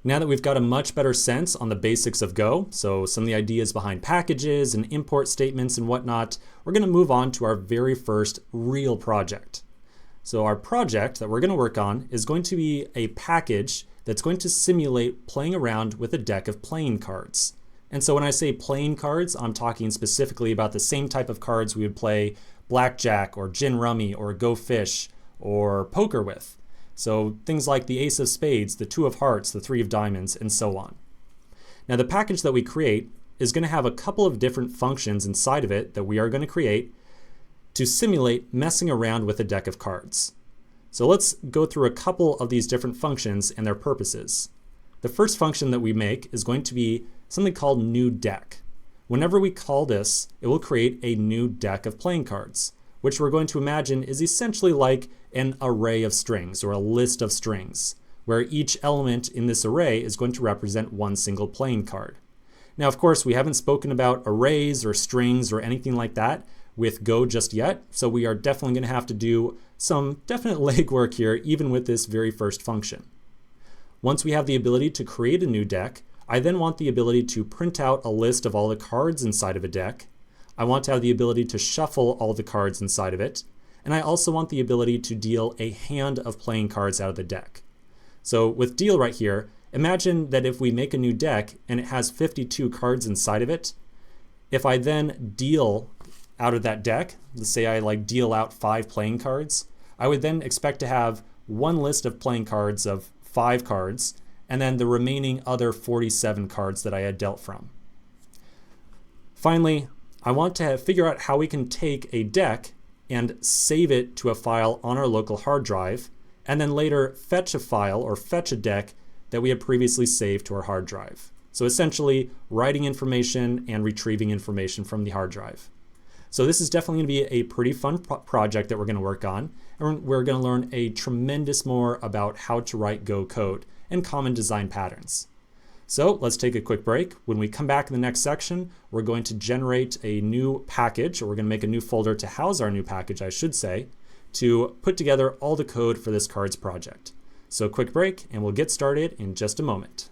Now that we've got a much better sense on the basics of Go, so some of the ideas behind packages and import statements and whatnot, we're going to move on to our very first real project. So our project that we're going to work on is going to be a package that's going to simulate playing around with a deck of playing cards. And so when I say playing cards, I'm talking specifically about the same type of cards we would play blackjack or gin rummy or go fish or poker with. So things like the ace of spades, the two of hearts, the three of diamonds, and so on. Now the package that we create is going to have a couple of different functions inside of it that we are going to create to simulate messing around with a deck of cards. So let's go through a couple of these different functions and their purposes. The first function that we make is going to be something called new deck. Whenever we call this, it will create a new deck of playing cards, which we're going to imagine is essentially like an array of strings or a list of strings, where each element in this array is going to represent one single playing card. Now, of course, we haven't spoken about arrays or strings or anything like that with Go just yet, so we are definitely going to have to do some definite legwork here, even with this very first function. Once we have the ability to create a new deck, I then want the ability to print out a list of all the cards inside of a deck. I want to have the ability to shuffle all the cards inside of it. And I also want the ability to deal a hand of playing cards out of the deck. So with deal right here, imagine that if we make a new deck and it has 52 cards inside of it, if I then deal out of that deck, let's say I deal out 5 playing cards, I would then expect to have one list of playing cards of 5 cards, and then the remaining other 47 cards that I had dealt from. Finally, I want to figure out how we can take a deck and save it to a file on our local hard drive, and then later fetch a file or fetch a deck that we had previously saved to our hard drive. So essentially writing information and retrieving information from the hard drive. So this is definitely going to be a pretty fun project that we're going to work on, and we're going to learn a tremendous more about how to write Go code and common design patterns. So let's take a quick break. When we come back in the next section, we're going to generate a new package, or we're going to make a new folder to house our new package, I should say, to put together all the code for this cards project. So quick break, and we'll get started in just a moment.